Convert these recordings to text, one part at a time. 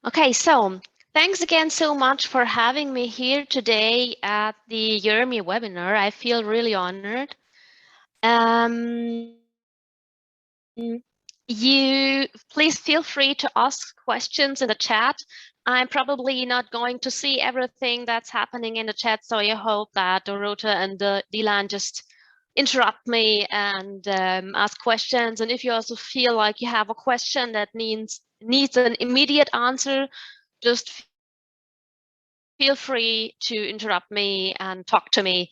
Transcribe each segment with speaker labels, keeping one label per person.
Speaker 1: Okay, so thanks again so much for having me here today at the YERME webinar. I feel really honored. You please feel free to ask questions in the chat. I'm probably not going to see everything that's happening in the chat, so I hope that Dorota and Dylan just interrupt me and ask questions. And if you also feel like you have a question that needs an immediate answer, just feel free to interrupt me and talk to me,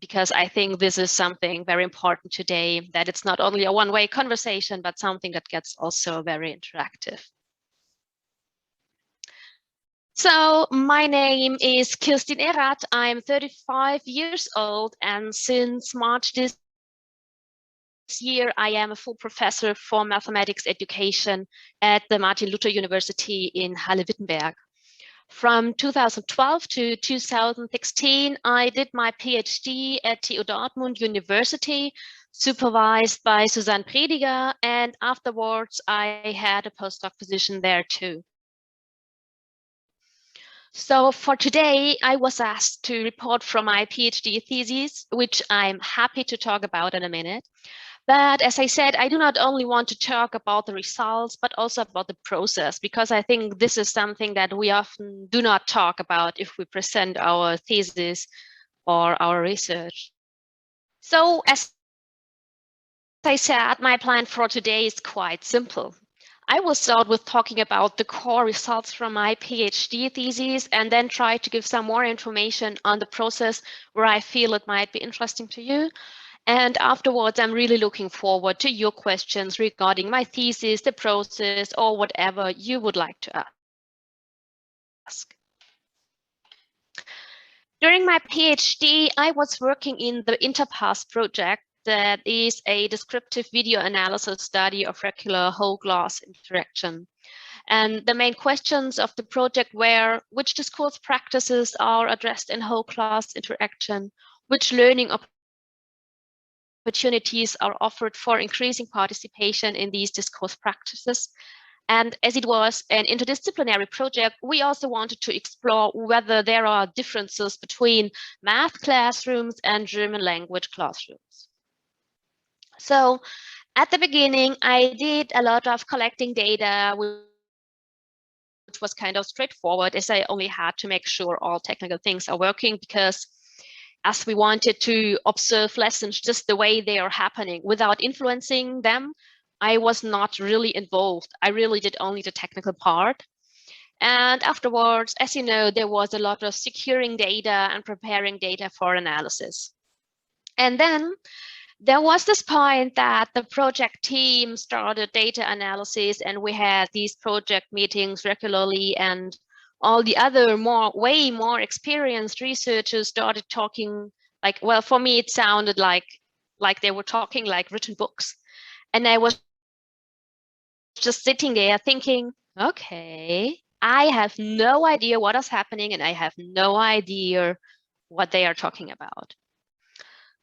Speaker 1: because I think this is something very important today, that it's not only a one-way conversation, but something that gets also very interactive. So my name is Kirstin Erath. I'm 35 years old, and since March this year, I am a full professor for mathematics education at the Martin Luther University in Halle-Wittenberg. From 2012 to 2016, I did my PhD at TU Dortmund University, supervised by Susanne Prediger, and afterwards I had a postdoc position there too. So for today, I was asked to report from my PhD thesis, which I'm happy to talk about in a minute. But as I said, I do not only want to talk about the results, but also about the process, because I think this is something that we often do not talk about if we present our thesis or our research. So as I said, my plan for today is quite simple. I will start with talking about the core results from my PhD thesis and then try to give some more information on the process where I feel it might be interesting to you. And afterwards, I'm really looking forward to your questions regarding my thesis, the process, or whatever you would like to ask. During my PhD, I was working in the INTERPASS project, that is a descriptive video analysis study of regular whole class interaction. And the main questions of the project were: which discourse practices are addressed in whole class interaction? Which learning opportunities are offered for increasing participation in these discourse practices? And as it was an interdisciplinary project, we also wanted to explore whether there are differences between math classrooms and German language classrooms. So at the beginning, I did a lot of collecting data, which was kind of straightforward, as I only had to make sure all technical things are working, because as we wanted to observe lessons just the way they are happening without influencing them, I was not really involved. I really did only the technical part. And afterwards, as you know, there was a lot of securing data and preparing data for analysis. And then there was this point that the project team started data analysis, and we had these project meetings regularly, and all the other way more experienced researchers started talking like, well, for me, it sounded like they were talking like written books. And I was just sitting there thinking, okay, I have no idea what is happening, and I have no idea what they are talking about.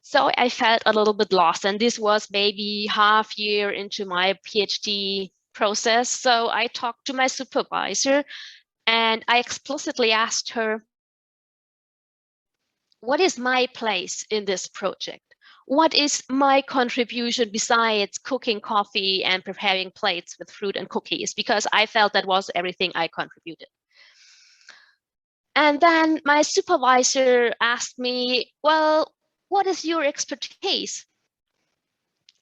Speaker 1: So I felt a little bit lost, and this was maybe half year into my PhD process. So I talked to my supervisor, and I explicitly asked her, what is my place in this project? What is my contribution besides cooking coffee and preparing plates with fruit and cookies? Because I felt that was everything I contributed. And then my supervisor asked me, well, what is your expertise?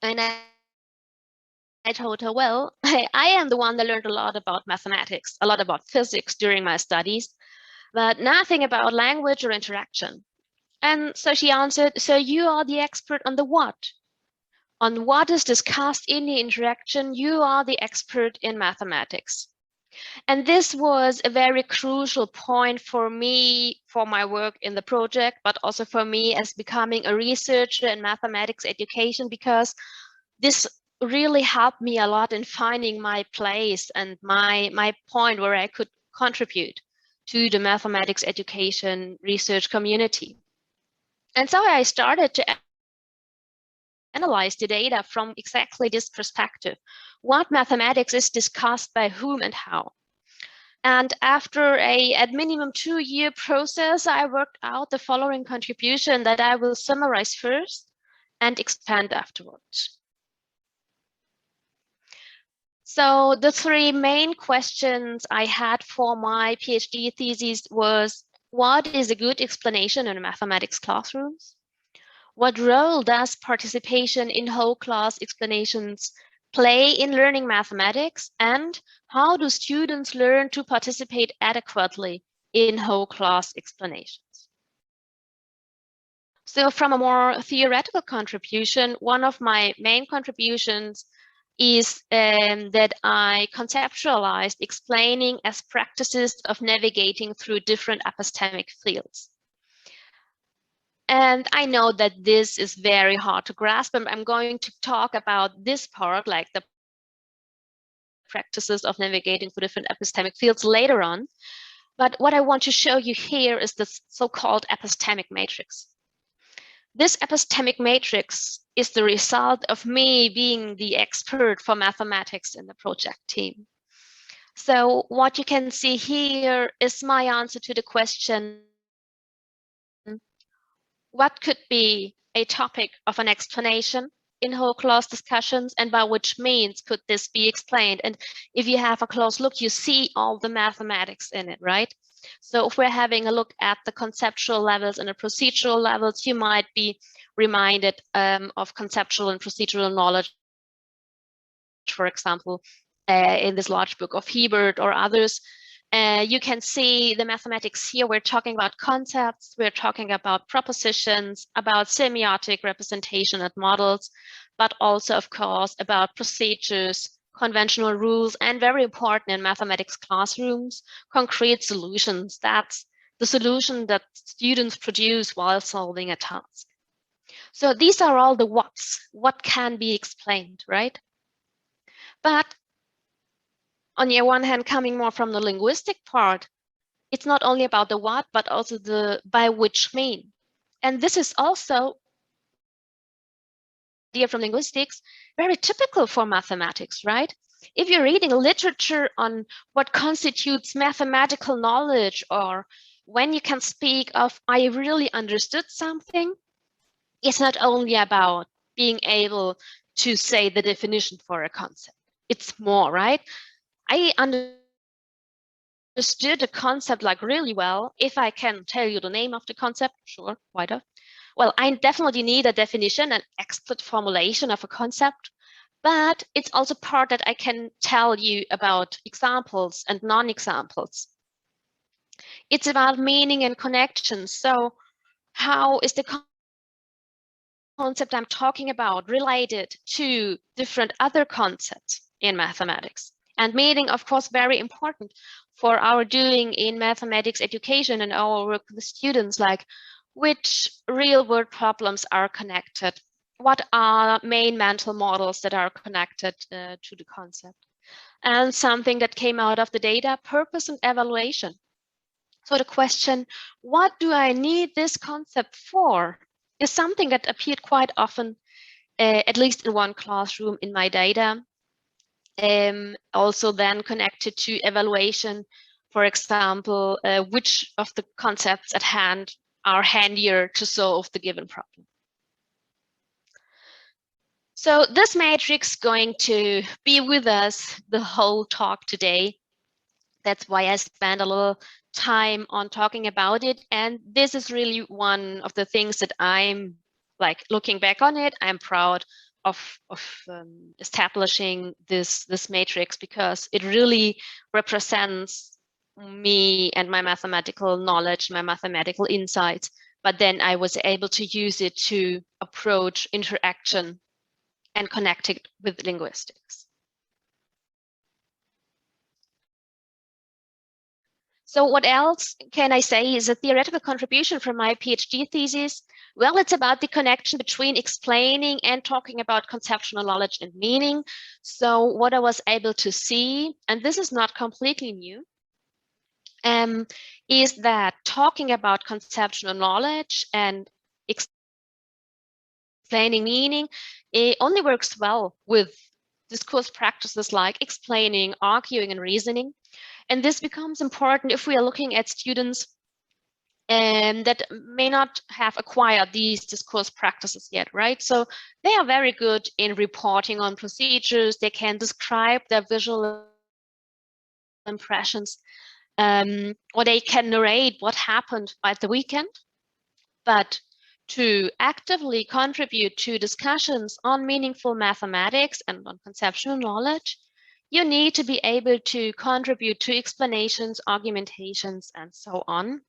Speaker 1: And I told her, well, I am the one that learned a lot about mathematics, a lot about physics during my studies, but nothing about language or interaction. And so she answered, so you are the expert on the what? On what is discussed in the interaction, you are the expert in mathematics. And this was a very crucial point for me, for my work in the project, but also for me as becoming a researcher in mathematics education, because this really helped me a lot in finding my place and my point where I could contribute to the mathematics education research community. And so I started to analyze the data from exactly this perspective. What mathematics is discussed by whom and how? And after at minimum 2-year process, I worked out the following contribution that I will summarize first and expand afterwards. So the 3 main questions I had for my PhD thesis was, what is a good explanation in mathematics classrooms? What role does participation in whole class explanations play in learning mathematics? And how do students learn to participate adequately in whole class explanations? So from a more theoretical contribution, one of my main contributions is that I conceptualized explaining as practices of navigating through different epistemic fields. And I know that this is very hard to grasp, and I'm going to talk about this part, like the practices of navigating through different epistemic fields later on. But what I want to show you here is this so-called epistemic matrix. This epistemic matrix is the result of me being the expert for mathematics in the project team. So what you can see here is my answer to the question, what could be a topic of an explanation in whole class discussions, and by which means could this be explained? And if you have a close look, you see all the mathematics in it, right? So if we're having a look at the conceptual levels and the procedural levels, you might be reminded of conceptual and procedural knowledge, for example, in this large book of Hebert or others. You can see the mathematics here. We're talking about concepts, we're talking about propositions, about semiotic representation and models, but also, of course, about procedures, conventional rules, and very important in mathematics classrooms, concrete solutions. That's the solution that students produce while solving a task. So these are all the what's, what can be explained, right? But on the one hand, coming more from the linguistic part, it's not only about the what, but also the by which mean. And this is also idea from linguistics, very typical for mathematics, right? If you're reading literature on what constitutes mathematical knowledge, or when you can speak of, I really understood something, it's not only about being able to say the definition for a concept. It's more, right? I understood a concept like really well. If I can tell you the name of the concept, sure, why not? Well, I definitely need a definition, an explicit formulation of a concept, but it's also part that I can tell you about examples and non-examples. It's about meaning and connections. So how is the concept I'm talking about related to different other concepts in mathematics? And meaning, of course, very important for our doing in mathematics education and our work with students, like which real-world problems are connected? What are main mental models that are connected to the concept? And something that came out of the data, purpose and evaluation. So the question, what do I need this concept for, is something that appeared quite often, at least in one classroom in my data. Also then connected to evaluation, for example, which of the concepts at hand are handier to solve the given problem. So this matrix is going to be with us the whole talk today. That's why I spent a little time on talking about it. And this is really one of the things that I'm like looking back on it. I'm proud of establishing this matrix, because it really represents me and my mathematical knowledge, my mathematical insights. But then I was able to use it to approach interaction and connect it with linguistics. So what else can I say is a theoretical contribution from my PhD thesis? Well, it's about the connection between explaining and talking about conceptual knowledge and meaning. So what I was able to see, and this is not completely new, is that talking about conceptual knowledge and explaining meaning, it only works well with discourse practices like explaining, arguing, and reasoning. And this becomes important if we are looking at students that may not have acquired these discourse practices yet, right? So they are very good in reporting on procedures. They can describe their visual impressions, or they can narrate what happened at the weekend. But to actively contribute to discussions on meaningful mathematics and on conceptual knowledge, you need to be able to contribute to explanations, argumentations, and so on.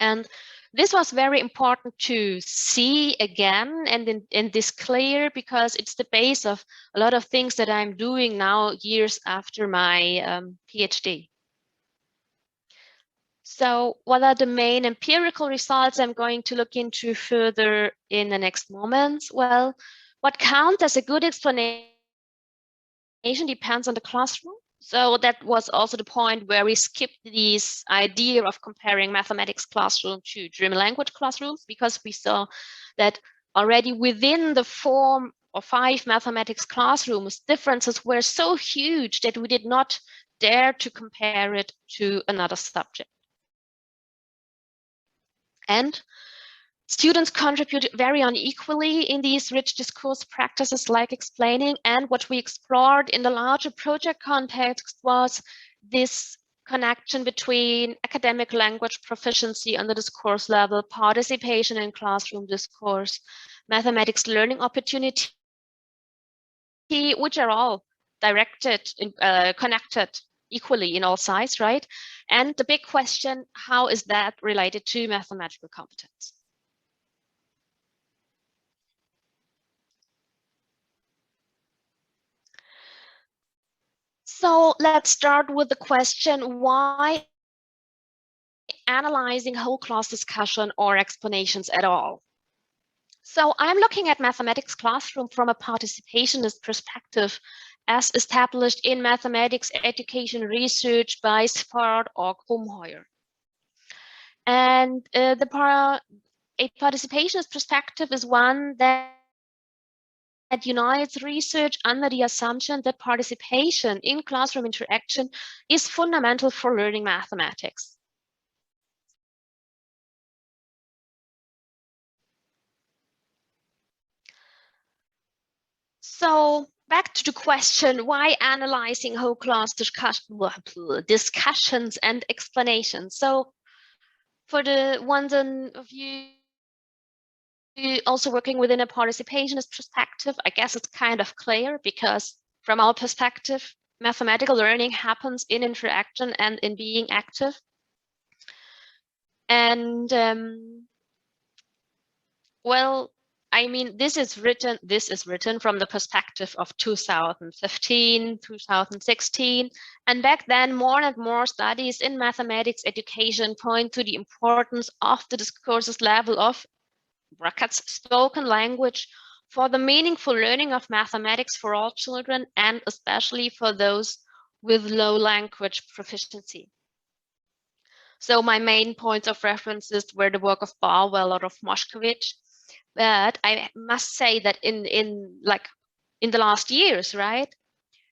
Speaker 1: And this was very important to see again and in this clear, because it's the base of a lot of things that I'm doing now years after my PhD. So what are the main empirical results I'm going to look into further in the next moments? Well, what counts as a good explanation depends on the classroom. So that was also the point where we skipped this idea of comparing mathematics classroom to German language classrooms, because we saw that already within the 4 or 5 mathematics classrooms, differences were so huge that we did not dare to compare it to another subject. And students contribute very unequally in these rich discourse practices like explaining. And what we explored in the larger project context was this connection between academic language proficiency on the discourse level, participation in classroom discourse, mathematics learning opportunity, which are all directed, connected equally in all sides, right? And the big question, how is that related to mathematical competence? So let's start with the question, why analyzing whole class discussion or explanations at all? So I'm looking at mathematics classroom from a participationist perspective as established in mathematics education research by Spart or Krumheuer. And a participationist perspective is one that unites research under the assumption that participation in classroom interaction is fundamental for learning mathematics. So back to the question, why analyzing whole class discussions and explanations? So for the ones of you also working within a participationist perspective, I guess it's kind of clear, because from our perspective, mathematical learning happens in interaction and in being active. And well, I mean, this is written from the perspective of 2015, 2016. And back then, more and more studies in mathematics education point to the importance of the discourses level of brackets spoken language for the meaningful learning of mathematics for all children, and especially for those with low language proficiency. So my main points of references were the work of Barwell or of Moshkevich. But I must say that in the last years, right,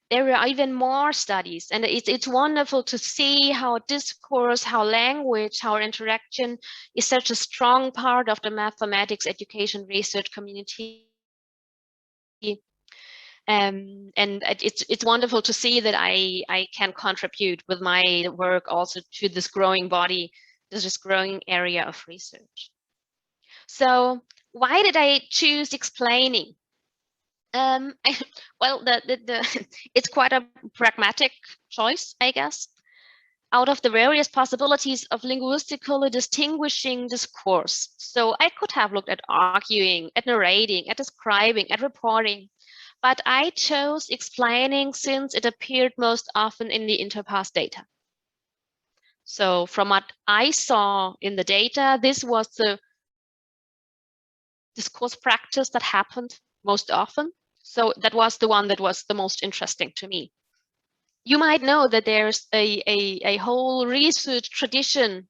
Speaker 1: there are even more studies, and it's wonderful to see how discourse, how language, how interaction is such a strong part of the mathematics education research community. And it's wonderful to see that I can contribute with my work also to this growing body, this growing area of research. So why did I choose explaining? Well, it's quite a pragmatic choice, I guess. Out of the various possibilities of linguistically distinguishing discourse. So I could have looked at arguing, at narrating, at describing, at reporting, but I chose explaining since it appeared most often in the interpass data. So from what I saw in the data, this was the discourse practice that happened most often. So that was the one that was the most interesting to me. You might know that there's a whole research tradition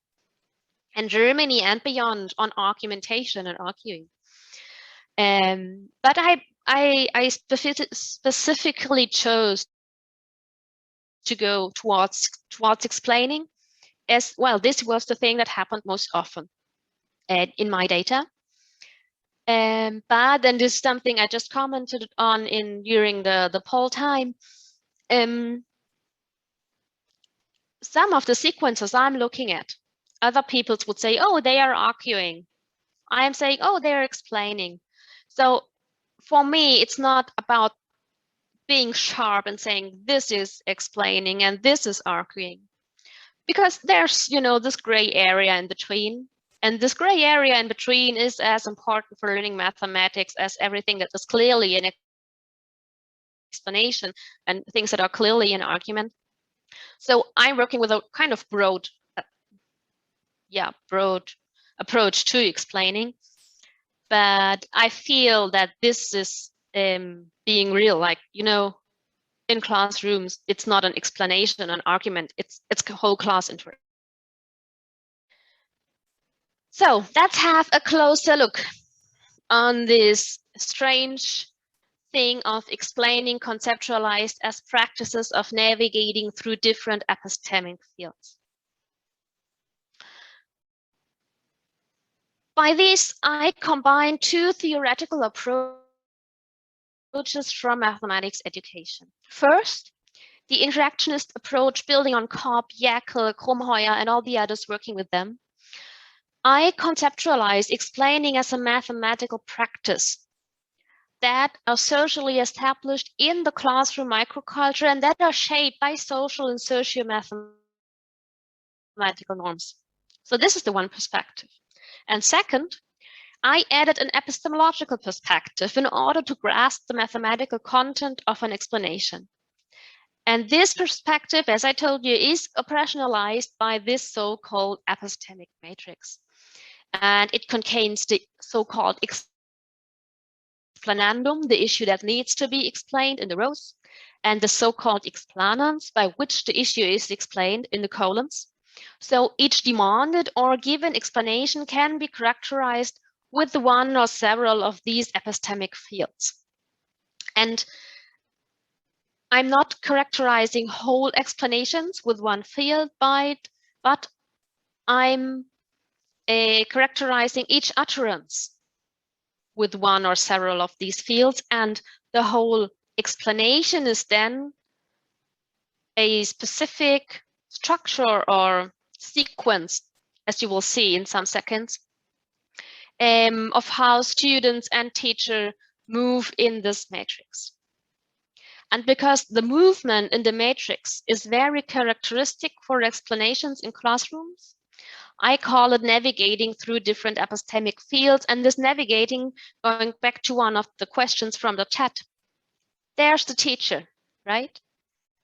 Speaker 1: in Germany and beyond on argumentation and arguing. But I I specifically chose to go towards explaining, as well. This was the thing that happened most often in my data. But then this is something I just commented on during the poll time. Some of the sequences I'm looking at, other people would say, oh, they are arguing. I am saying, oh, they're explaining. So for me, it's not about being sharp and saying this is explaining and this is arguing, because there's, this gray area in between. And this gray area in between is as important for learning mathematics as everything that is clearly an explanation and things that are clearly an argument. So I'm working with a kind of broad approach to explaining. But I feel that this is being real, like, in classrooms, it's not an explanation, an argument, it's a whole class interaction. So let's have a closer look on this strange thing of explaining conceptualized as practices of navigating through different epistemic fields. By this, I combine two theoretical approaches from mathematics education. First, the interactionist approach building on Kopp, Jäckel, Krumheuer, and all the others working with them. I conceptualize explaining as a mathematical practice that are socially established in the classroom microculture and that are shaped by social and socio-mathematical norms. So this is the one perspective. And second, I added an epistemological perspective in order to grasp the mathematical content of an explanation. And this perspective, as I told you, is operationalized by this so-called epistemic matrix. And it contains the so-called explanandum, the issue that needs to be explained, in the rows, and the so-called explanans, by which the issue is explained, in the columns. So each demanded or given explanation can be characterized with one or several of these epistemic fields. And I'm not characterizing whole explanations with one field, but I'm characterizing each utterance with one or several of these fields, and the whole explanation is then a specific structure or sequence, as you will see in some seconds, of how students and teacher move in this matrix. And because the movement in the matrix is very characteristic for explanations in classrooms, I call it navigating through different epistemic fields. And this navigating, going back to one of the questions from the chat, there's the teacher, right?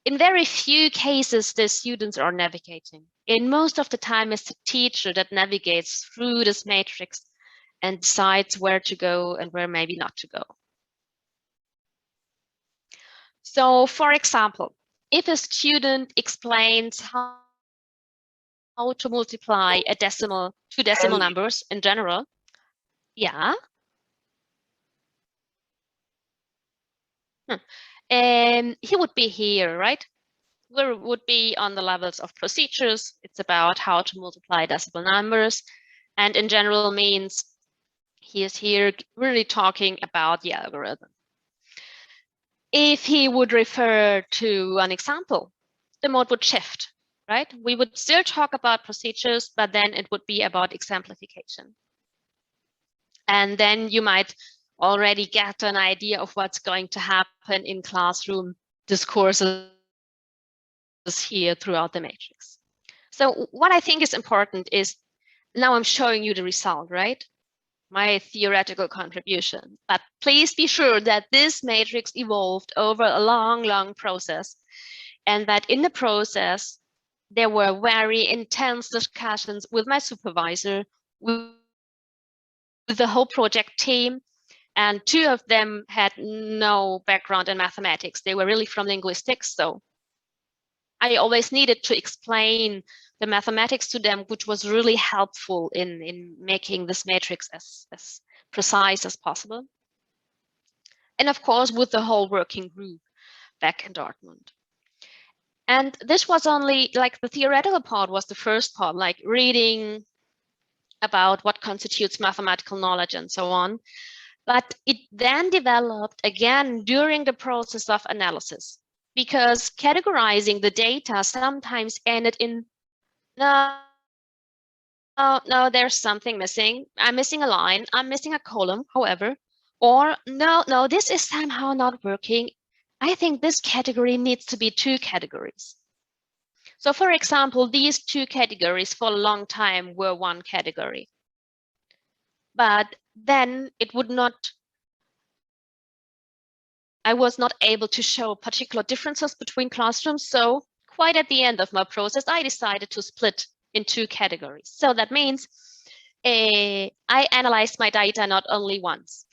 Speaker 1: In very few cases, the students are navigating. In most of the time, it's the teacher that navigates through this matrix and decides where to go and where maybe not to go. So, for example, if a student explains how to multiply two decimal numbers in general, yeah. He would be here, right? We would be on the levels of procedures. It's about how to multiply decimal numbers. And in general means he is here really talking about the algorithm. If he would refer to an example, the mode would shift, right? We would still talk about procedures, but then it would be about exemplification. And then you might already get an idea of what's going to happen in classroom discourses here throughout the matrix. So what I think is important is, now I'm showing you the result, right? My theoretical contribution. But please be sure that this matrix evolved over a long, long process, and that in the process, there were very intense discussions with my supervisor, with the whole project team, and two of them had no background in mathematics. They were really from linguistics, so I always needed to explain the mathematics to them, which was really helpful in making this matrix as precise as possible. and of course with the whole working group back in Dortmund. And this was only like the theoretical part was the first part, like reading about what constitutes mathematical knowledge and so on. But it then developed again during the process of analysis, because categorizing the data sometimes ended in, no, there's something missing. I'm missing a line. I'm missing a column, however. Or no, this is somehow not working. I think this category needs to be 2 categories. So for example, these 2 categories for a long time were 1 category. But then it would not, I was not able to show particular differences between classrooms. So quite at the end of my process, I decided to split in 2 categories. So that means I analyzed my data not only once,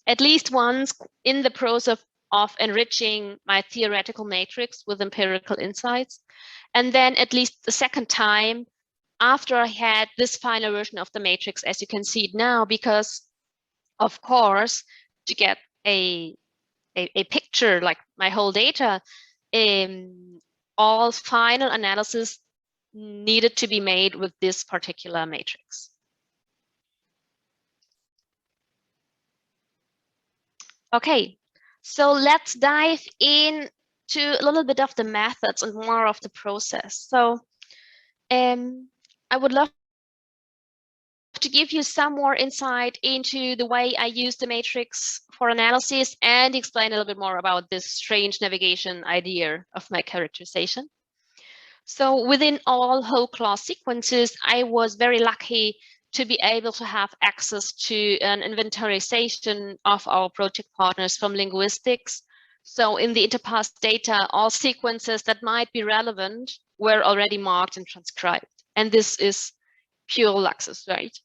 Speaker 1: at least once in the process of enriching my theoretical matrix with empirical insights. And then at least the second time after I had this final version of the matrix, as you can see it now, because of course, to get a picture like my whole data, all final analysis needed to be made with this particular matrix. Okay, so let's dive into a little bit of the methods and more of the process. So I would love to give you some more insight into the way I use the matrix for analysis and explain a little bit more about this strange navigation idea of my characterization. So within all whole class sequences, I was very lucky to be able to have access to an inventarization of our project partners from linguistics. So in the interpass data, all sequences that might be relevant were already marked and transcribed. And this is pure luxus, right?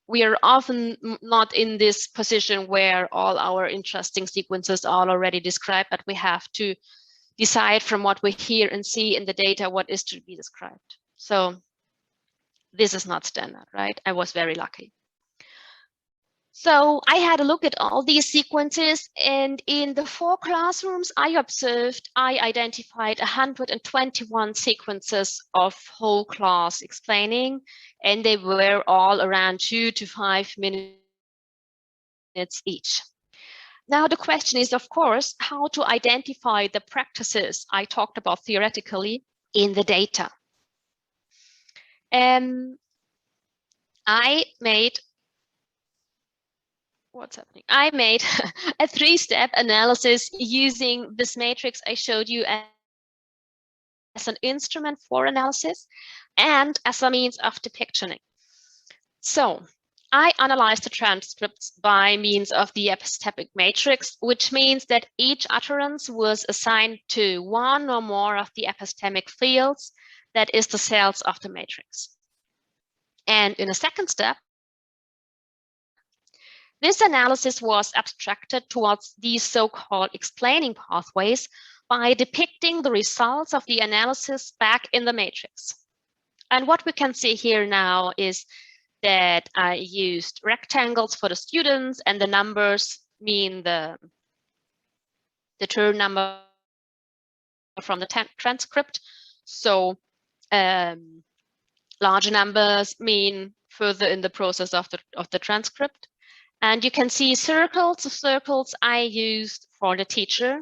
Speaker 1: We are often not in this position where all our interesting sequences are already described, but we have to decide from what we hear and see in the data what is to be described. So this is not standard, right? I was very lucky. So I had a look at all these sequences, and in the 4 classrooms I observed, I identified 121 sequences of whole class explaining, and they were all around 2 to 5 minutes each. Now the question is, of course, how to identify the practices I talked about theoretically in the data. I made I made a 3-step analysis using this matrix I showed you as an instrument for analysis and as a means of depictioning. So I analyzed the transcripts by means of the epistemic matrix, which means that each utterance was assigned to 1 or more of the epistemic fields, that is the cells of the matrix. And in a second step, this analysis was abstracted towards these so-called explaining pathways by depicting the results of the analysis back in the matrix. And what we can see here now is that I used rectangles for the students, and the numbers mean the turn number from the transcript. So large numbers mean further in the process of the transcript. And you can see circles. The circles I used for the teacher,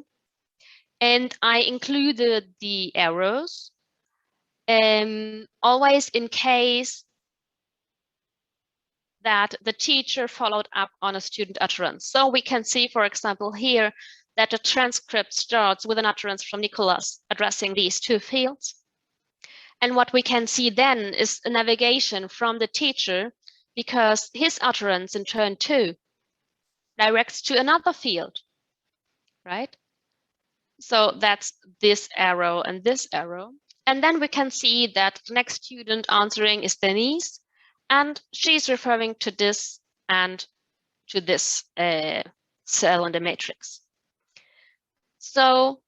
Speaker 1: and I included the arrows, always in case that the teacher followed up on a student utterance. So we can see, for example, here that the transcript starts with an utterance from Nicholas addressing these 2 fields. And what we can see then is a navigation from the teacher, because his utterance in turn 2 directs to another field, right? So that's this arrow and this arrow. And then we can see that the next student answering is Denise, and she's referring to this and to this cell in the matrix. So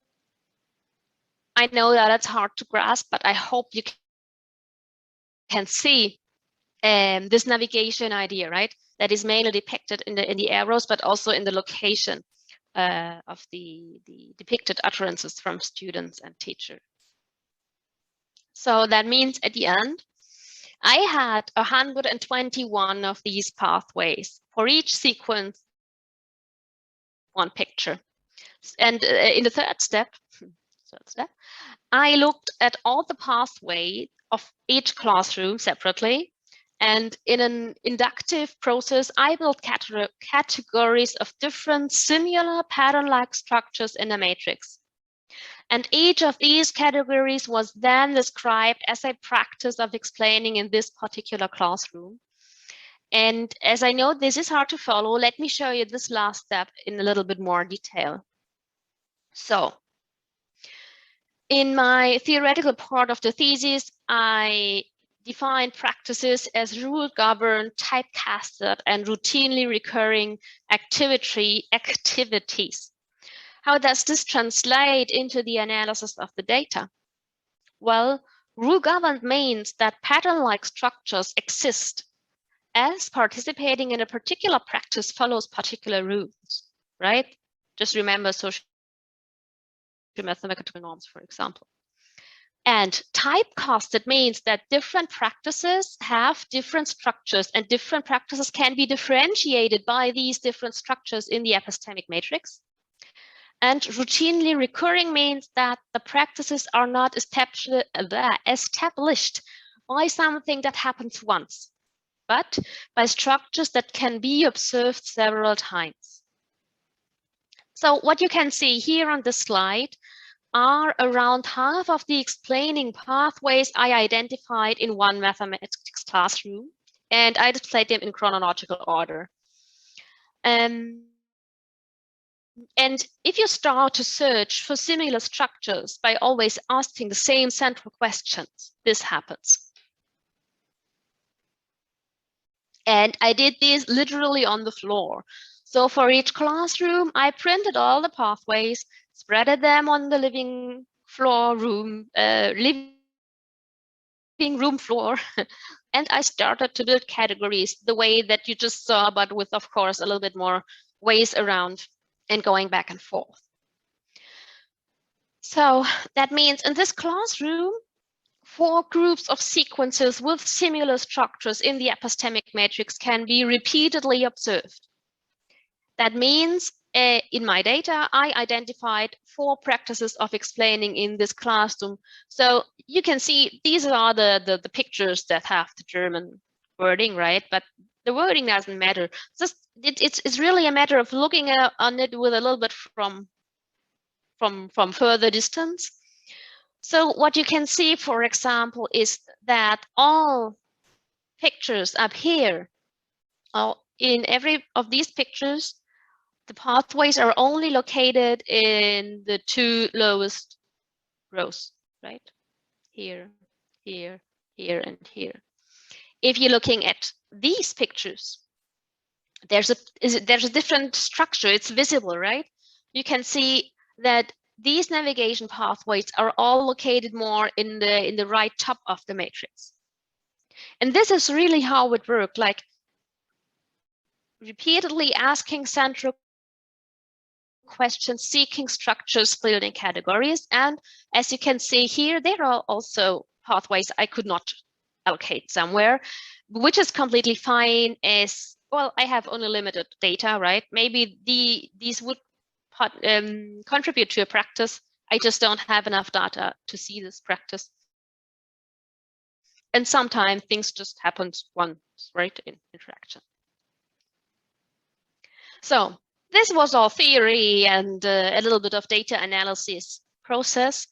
Speaker 1: I know that it's hard to grasp, but I hope you can see this navigation idea, right? That is mainly depicted in the arrows, but also in the location. the depicted utterances from students and teachers. So that means at the end, I had 121 of these pathways. For each sequence, one picture. And in the third step, I looked at all the pathways of each classroom separately. And in an inductive process, I built categories of different similar pattern-like structures in a matrix. And each of these categories was then described as a practice of explaining in this particular classroom. And as I know this is hard to follow, let me show you this last step in a little bit more detail. So, in my theoretical part of the thesis, I defined practices as rule-governed, typecasted, and routinely recurring activities. How does this translate into the analysis of the data? Well, rule-governed means that pattern-like structures exist as participating in a particular practice follows particular rules, right? Just remember social mathematical norms, for example. And typecasted means that different practices have different structures, and different practices can be differentiated by these different structures in the epistemic matrix. And routinely recurring means that the practices are not established by something that happens once, but by structures that can be observed several times. So what you can see here on the slide are around half of the explaining pathways I identified in one mathematics classroom, and I displayed them in chronological order. And if you start to search for similar structures by always asking the same central questions, this happens. And I did this literally on the floor. So for each classroom, I printed all the pathways, spreaded them on the living room floor, and I started to build categories the way that you just saw, but with, of course, a little bit more ways around and going back and forth. So that means in this classroom, 4 groups of sequences with similar structures in the epistemic matrix can be repeatedly observed. That means in my data, I identified 4 practices of explaining in this classroom. So you can see these are the pictures that have the German wording, right? But the wording doesn't matter. It's really a matter of looking on it with a little bit from further distance. So what you can see, for example, is that all pictures up here, in every of these pictures, the pathways are only located in the 2 lowest rows, right? Here, here, here, and here. If you're looking at these pictures, there's a different structure. It's visible, right? You can see that these navigation pathways are all located more in the right top of the matrix. And this is really how it worked, like repeatedly asking central questions, seeking structures, building categories. And as you can see here, there are also pathways I could not allocate somewhere, which is completely fine as, well, I have only limited data, right? Maybe these would contribute to a practice. I just don't have enough data to see this practice. And sometimes things just happen once, right, in interaction. So this was all theory and a little bit of data analysis process.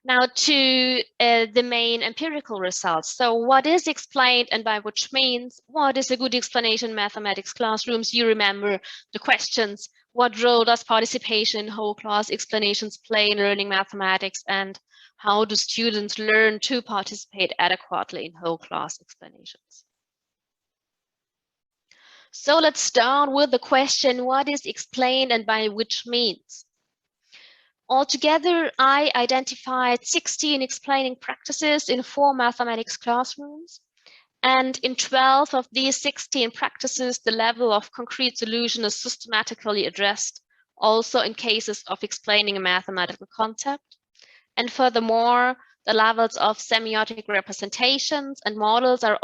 Speaker 1: Now to the main empirical results. So what is explained and by which means? What is a good explanation in mathematics classrooms? You remember the questions. What role does participation in whole class explanations play in learning mathematics? And how do students learn to participate adequately in whole class explanations? So let's start with the question, what is explained and by which means? Altogether, I identified 16 explaining practices in 4 mathematics classrooms. And in 12 of these 16 practices, the level of concrete solution is systematically addressed also in cases of explaining a mathematical concept. And furthermore, the levels of semiotic representations and models are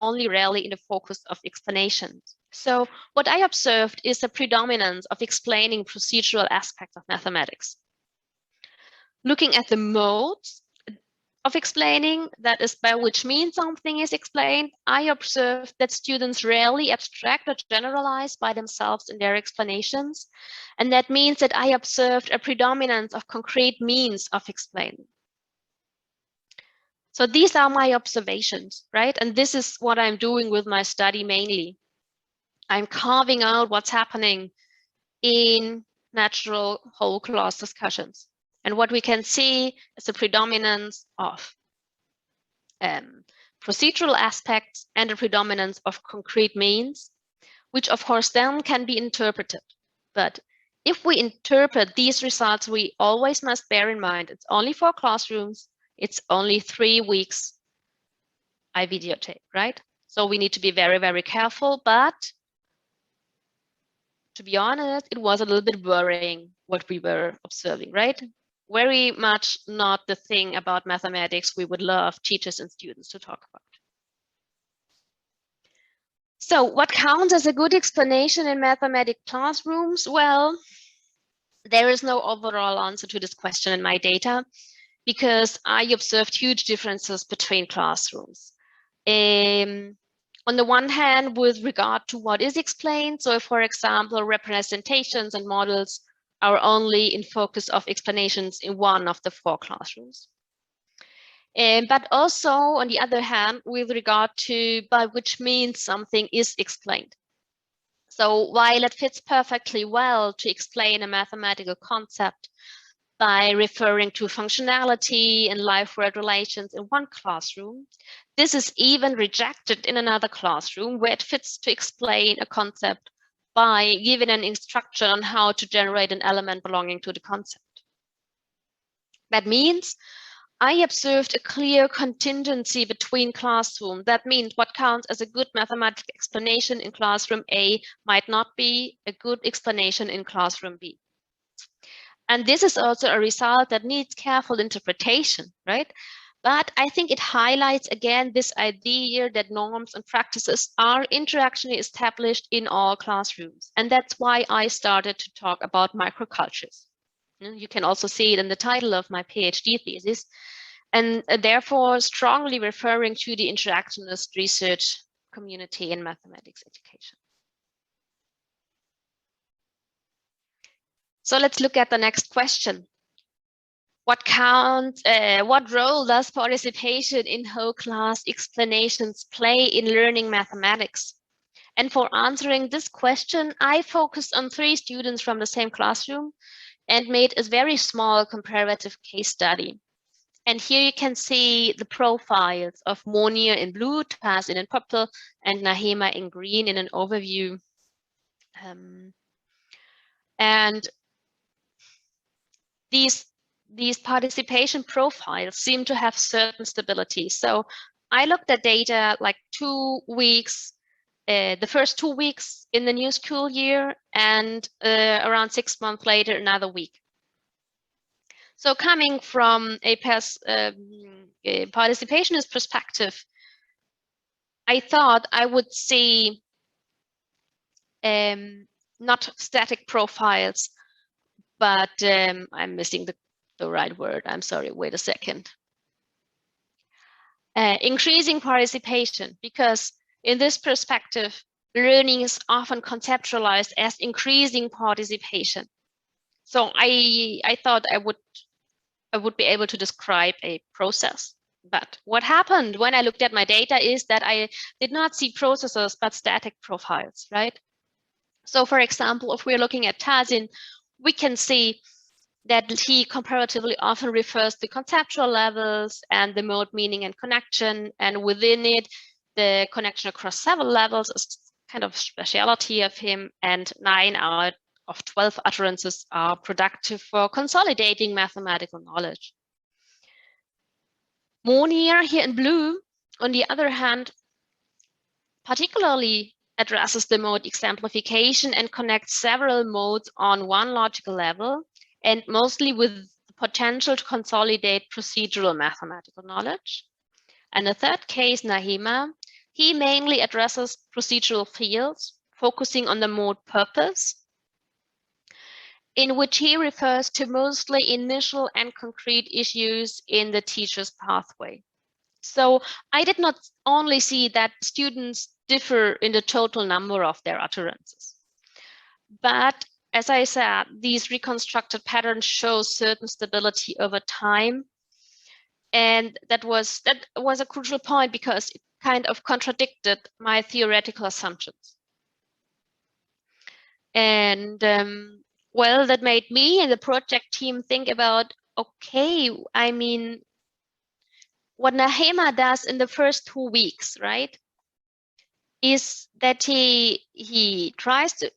Speaker 1: only rarely in the focus of explanations. So what I observed is a predominance of explaining procedural aspects of mathematics. Looking at the modes of explaining, that is by which means something is explained, I observed that students rarely abstract or generalize by themselves in their explanations. And that means that I observed a predominance of concrete means of explaining. So these are my observations, right? And this is what I'm doing with my study mainly. I'm carving out what's happening in natural whole class discussions. And what we can see is a predominance of procedural aspects and a predominance of concrete means, which of course then can be interpreted. But if we interpret these results, we always must bear in mind it's only 4 classrooms, it's only 3 weeks I videotape, right? So we need to be very, very careful. But to be honest, it was a little bit worrying what we were observing, right? Very much not the thing about mathematics we would love teachers and students to talk about. So what counts as a good explanation in mathematics classrooms? Well, there is no overall answer to this question in my data because I observed huge differences between classrooms. On the one hand, with regard to what is explained, so if, for example, representations and models are only in focus of explanations in one of the 4 classrooms. But also, on the other hand, with regard to by which means something is explained. So while it fits perfectly well to explain a mathematical concept by referring to functionality and life-work relations in one classroom, this is even rejected in another classroom where it fits to explain a concept by giving an instruction on how to generate an element belonging to the concept. That means I observed a clear contingency between classrooms. That means what counts as a good mathematical explanation in classroom A might not be a good explanation in classroom B. And this is also a result that needs careful interpretation, right? But I think it highlights again this idea that norms and practices are interactionally established in all classrooms. And that's why I started to talk about microcultures. You can also see it in the title of my PhD thesis, and therefore strongly referring to the interactionist research community in mathematics education. So let's look at the next question. What role does participation in whole class explanations play in learning mathematics? And for answering this question, I focused on 3 students from the same classroom and made a very small comparative case study. And here you can see the profiles of Monir in blue, Tazin in purple, and Nahema in green in an overview. And these participation profiles seem to have certain stability. So I looked at data like 2 weeks, the first 2 weeks in the new school year, and around 6 months later, another week. So coming from a participationist perspective, I thought I would see not static profiles, but I'm missing the right word. I'm sorry, wait a second. Increasing participation, because in this perspective, learning is often conceptualized as increasing participation. So I thought I would be able to describe a process. But what happened when I looked at my data is that I did not see processes, but static profiles, right? So for example, if we're looking at Tazin, we can see that he comparatively often refers to conceptual levels and the mode, meaning, and connection. And within it, the connection across several levels is kind of speciality of him. And 9 out of 12 utterances are productive for consolidating mathematical knowledge. Monir here in blue, on the other hand, particularly addresses the mode exemplification and connects several modes on one logical level, and mostly with the potential to consolidate procedural mathematical knowledge. And the third case, Nahema, he mainly addresses procedural fields, focusing on the mode purpose, in which he refers to mostly initial and concrete issues in the teacher's pathway. So I did not only see that students differ in the total number of their utterances, but as I said, these reconstructed patterns show certain stability over time. And that was a crucial point because it kind of contradicted my theoretical assumptions. And well, that made me and the project team think about, okay, I mean, what Nahema does in the first 2 weeks, right, is that he tries to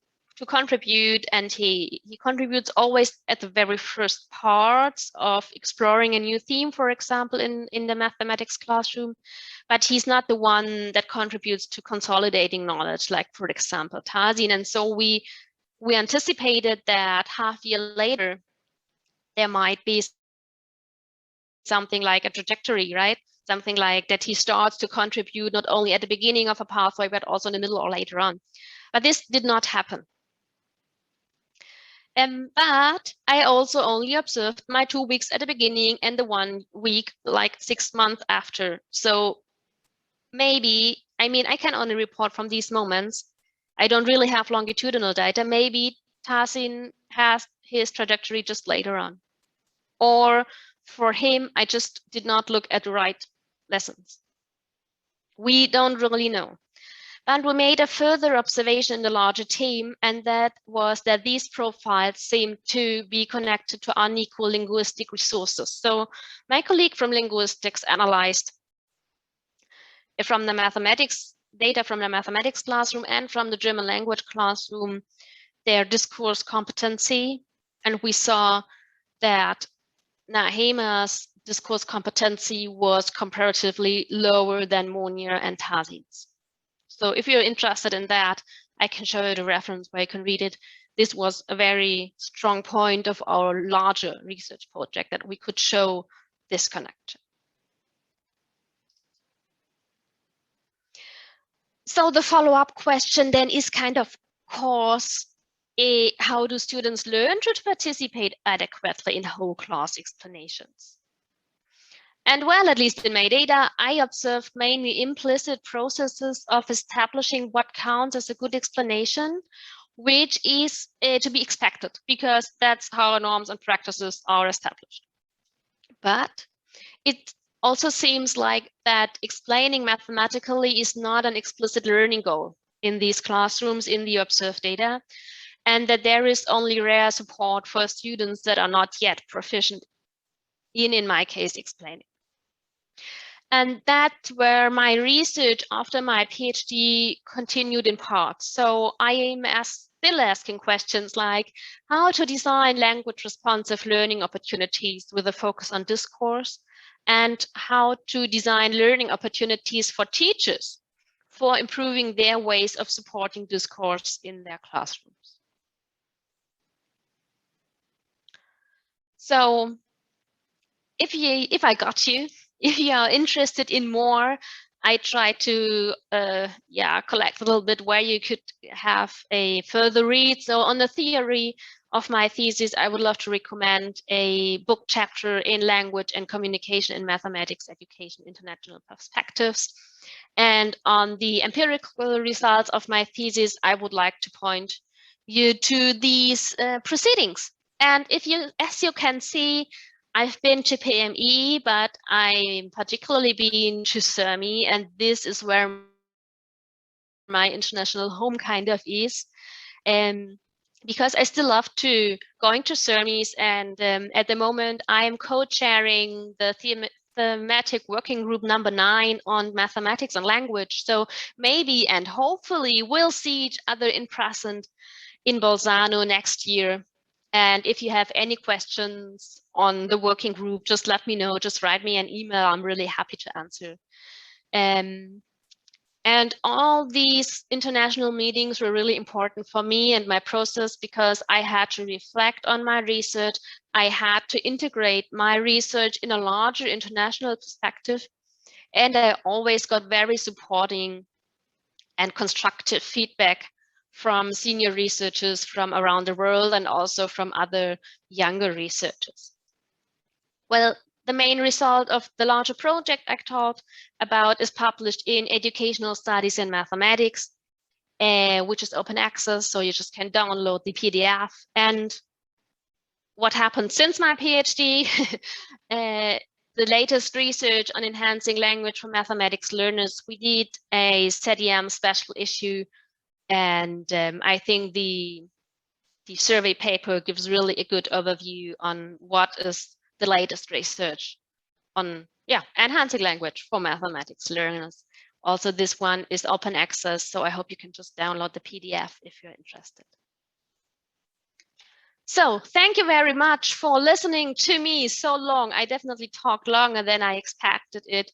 Speaker 1: contribute, and he contributes always at the very first parts of exploring a new theme, for example, in the mathematics classroom, but he's not the one that contributes to consolidating knowledge, like, for example, Tazin. And so we anticipated that half year later, there might be something like a trajectory, right? Something like that he starts to contribute not only at the beginning of a pathway, but also in the middle or later on. But this did not happen. But I also only observed my 2 weeks at the beginning and the 1 week, like 6 months after. So maybe, I mean, I can only report from these moments. I don't really have longitudinal data. Maybe Tazin has his trajectory just later on. Or for him, I just did not look at the right lessons. We don't really know. But we made a further observation in the larger team, and that was that these profiles seem to be connected to unequal linguistic resources. So my colleague from linguistics analyzed from the mathematics data from the mathematics classroom and from the German language classroom, their discourse competency. And we saw that Nahema's discourse competency was comparatively lower than Monir and Tazin's. So if you're interested in that, I can show you the reference where you can read it. This was a very strong point of our larger research project, that we could show this connection. So the follow-up question then is kind of course, how do students learn to participate adequately in whole class explanations? And well, at least in my data, I observed mainly implicit processes of establishing what counts as a good explanation, which is to be expected, because that's how norms and practices are established. But it also seems like that explaining mathematically is not an explicit learning goal in these classrooms in the observed data, and that there is only rare support for students that are not yet proficient in my case, explaining. And that's where my research after my PhD continued in part. So I am still asking questions like how to design language responsive learning opportunities with a focus on discourse, and how to design learning opportunities for teachers for improving their ways of supporting discourse in their classrooms. So if I got you, if you are interested in more, I try to collect a little bit where you could have a further read. So on the theory of my thesis, I would love to recommend a book chapter in Language and Communication in Mathematics Education, International Perspectives. And on the empirical results of my thesis, I would like to point you to these proceedings. And as you can see, I've been to PME, but I'm particularly been to YERME, and this is where my international home kind of is. Because I still love to going to YERMEs, and at the moment I am co-chairing the thematic working group number 9 on mathematics and language. So maybe and hopefully we'll see each other in person in Bolzano next year. And if you have any questions on the working group, just let me know, just write me an email. I'm really happy to answer. And all these international meetings were really important for me and my process because I had to reflect on my research. I had to integrate my research in a larger international perspective. And I always got very supporting and constructive feedback from senior researchers from around the world and also from other younger researchers. Well, the main result of the larger project I talked about is published in Educational Studies in Mathematics, which is open access, so you just can download the PDF. And what happened since my PhD, the latest research on enhancing language for mathematics learners, we did a CEDIAM special issue, and I think the survey paper gives really a good overview on what is the latest research on enhancing language for mathematics learners. Also, this one is open access, so I hope you can just download the PDF if you're interested. So thank you very much for listening to me so long. I definitely talked longer than I expected it.